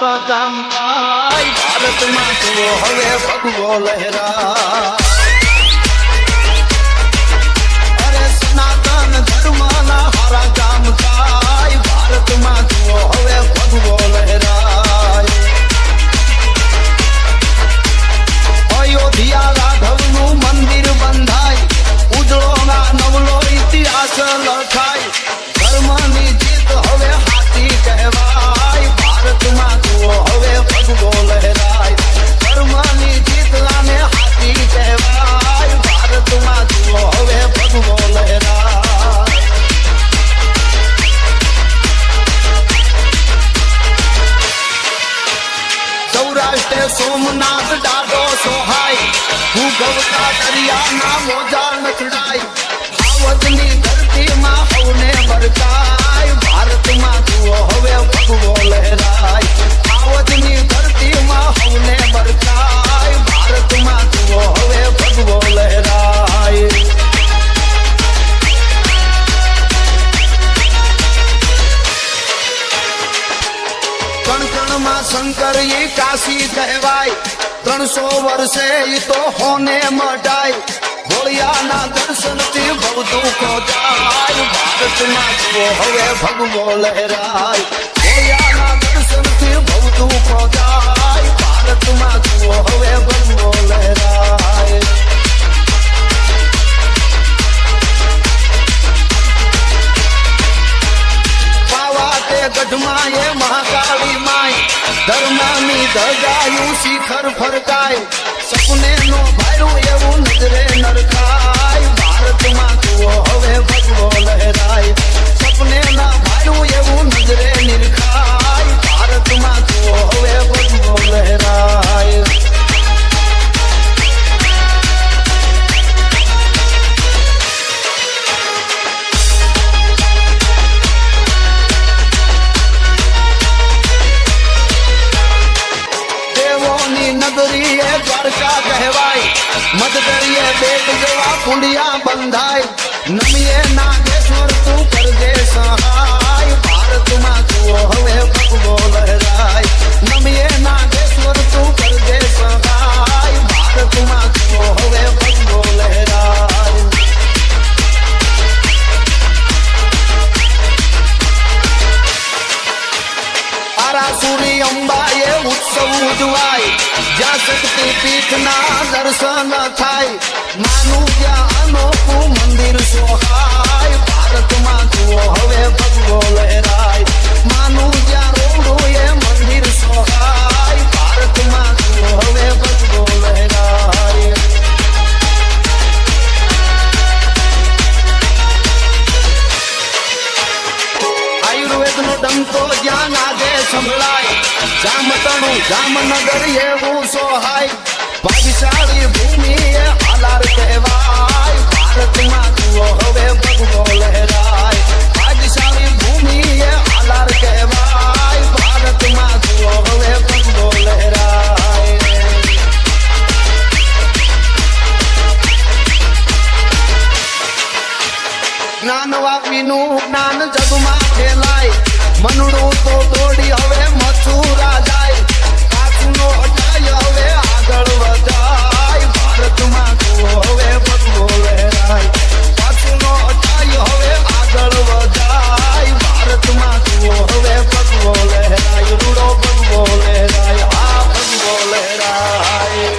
પદમ ભારતમાં તો હવે ભગવો લહેરા અરે સનાતન ધર્મના હારા કામ થાય ભારતમાં તો હવે ભગવો લહેરાય અયોધ્યા રાઘવનું મંદિર બંધાય ઉજળોના નવલો ઇતિહાસ લખાય ધર્મની જીત હવે હાથી કહેવાય ભારતમાં તો હવે ભગવો લહેરાય ધર્મની જીત આને હાથી કહેવાય ભારતમાં તો હવે ભગવો લહેરાય સૌરાષ્ટ્ર સોમનાથ ડાડો સોહાય ભૂગવતા દરિયાના મોજા નચડાય આવજની ધરતીમાં હવને બરકાય ભારતમાં તો હવે ભગવો લહેરાય આવજની ધરતીમાં હવને બરકાય ભારતમાં તો હવે ભગવો લહેરાય કણકણમાં શંકર એ કાશી કહેવાય 300 વર્ષે ઈ તો હોને મટાય હોળિયાના દર્શનથી બહુ દુઃખો જાય ભારતમાં તો હવે ભગવો લહેરાય હોળિયાના દર્શનથી બહુ દુઃખો જાય ભારતમાં તો હવે ભગવો લહેરાય પાવાતે ગઢમાં એ મહાકાળી માય ધર્મની ધજાયું શિખર ફરકાય સપને નો ભાડું એવું નજરે નરખાય ભારતમાં તો હવે ભગવો લહેરાય સપને ના ભાડું એવું નજરે નિરખાય ભારતમાં તો હવે ભગવો લહેરાય નગરી એ દ્વારકા કહેવાય મધદરિયે બેટ જેવા કુંડિયા બંધાય નમીએ નાગેશ્વર તું કરજે સહાય ભારતમાં તો હવે ભગવો લહેરાય નમીએ નાગેશ્વર તું કરજે સહાય ભારતમાં તો હવે ભગવો લહેરાય આરાસુરી અંબાએ ઉત્સવ ઉજવાય જ્યાં શક્તિ પીઠના દર્શન થાય માનું ત્યાં અનોખું મંદિર સોહાય ભારતમાં તો હવે ભગવો લહેરાય માનું ત્યાં રોડું એ મંદિર સોહાય ભારતમાં તો હવે ભગવો લહેરાય આયુર્વેદનો ડંકો જ્યાં નાગે સંભળાય જામતણું જામનગર એવું સોહાય ભાગ્યશાળી ભૂમિ એ હાલાર કહેવાય ભારતમાં તો હવે ભગવો લહેરાય ભાગ્યશાળી ભૂમિ એ હાલાર કહેવાય ભારતમાં તો હવે ભગવો લહેરાય જ્ઞાન વાપીનું જ્ઞાન જગમાં ફેલાય મનડું તો દોડી હવે મથુરા જાય કાચનો અટાય હવે આગળ વધાય ભારતમાં તો હવે ભગવો લહેરાય કાચનો અટાય હવે આગળ વધાય ભારતમાં તો હવે ભગવો લહેરાય રૂડો ભગવો લહેરાય આ ભગવો લહેરાય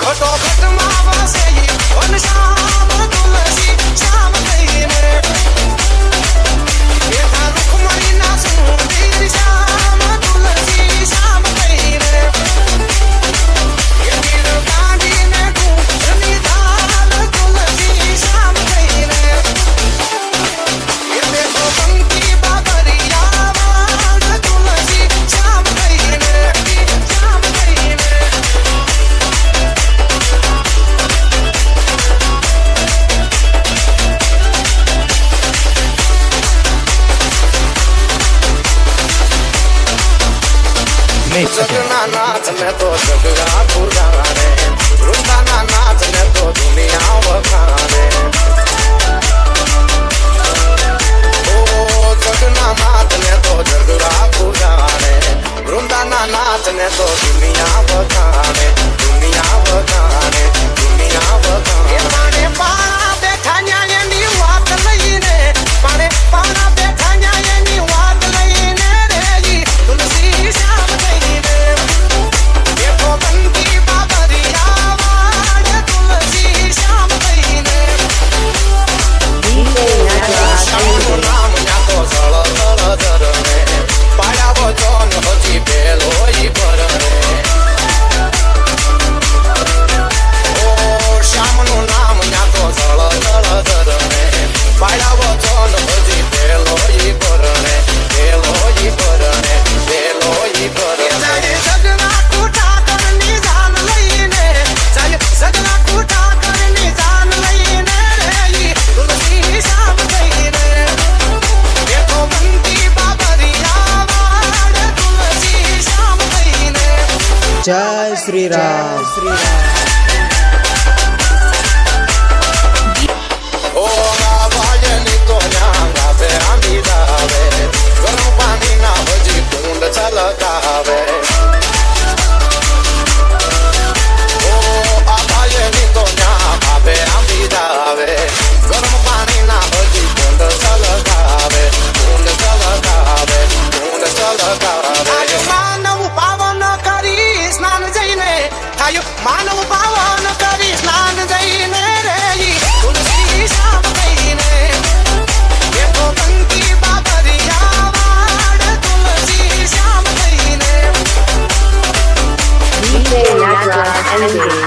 घटो घट मावा से ही वन श्याम तुलसी श्याम कहीने ये था रुक्मणी ना सुंदर श्याम तुलसी श्याम कहीने ये वीर गांधी ने ढूंढनी दाल तुलसी श्याम कहीने ये देखो पंक्ति बाबरिया वाड़ तुलसी श्याम कहीने श्याम कहीने जगना नाथ में तो जगरा पुराने वृंदाना नाथ में तो दुनिया वखाने ओ जगना नाथ में तो जगरा पुराने वृंदाना नाथ में तो दुनिया वखाने दुनिया वखाने दुनिया वखाने माने पाना बैठा न्याय नी वात लईने माने पाना बैठा न्याय नी वात लईने रे जी तुलसी श्याम कहीने देखो बंदी बाबरिया वाड़ तुलसी श्याम कहीने श्यामनु नाम न्या तो जळ जळ धरणे पाया वचन हजी पेलो ई भरणे ओ श्यामनु नाम न्या तो जळ जळ धरणे पाया वचन हजी पेलो ई भरणे पेलो ई भरणे पेलो ई भरणे सजना कूटा करनी जान लईने सजना कूटा करनी जान लईने रे तुलसी श्याम कहीने देखो बंदी बाबरिया वाड़ तुलसी श्याम कहीने जय श्री राम ओ गावायनी तो न्यांगा पे आंधी दावे गरम पानी ना भजी कुंड छलकावे ओ आवायनी तो न्यांगा पे आंधी दावे गरम पानी ना भजी कुंड छलकावे कुंड छलकावे कुंड छलकावे मानव पावन करी स्नान जईने थायो मानव पावन करी स्नान जईने रे तुलसी श्याम कहीने देखो बंदी बाबरिया वाड़ तुलसी श्याम कहीने DJ Nagraj Energy.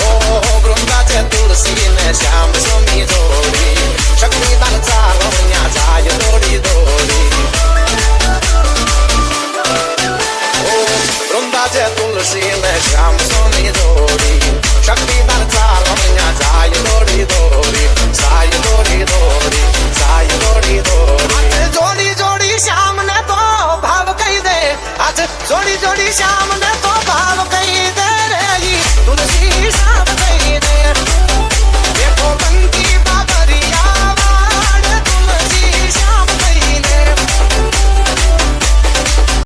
ओ वृंदाचे तुलसी ने श्याम सोमी जोड़ी शक्ति दान चालवण्या जाय दोड़ी दोड़ी ओ वृंदाचे तुलसी ने श्याम सोमी जोड़ी शक्ति दान चालवण्या जाय दोड़ी दोड़ी साय दोड़ी दोड़ी साय दोड़ी दोड़ी जोड़ी जोड़ी श्याम ने तो भाव कही दे आज जोड़ी जोड़ी श्याम ने तो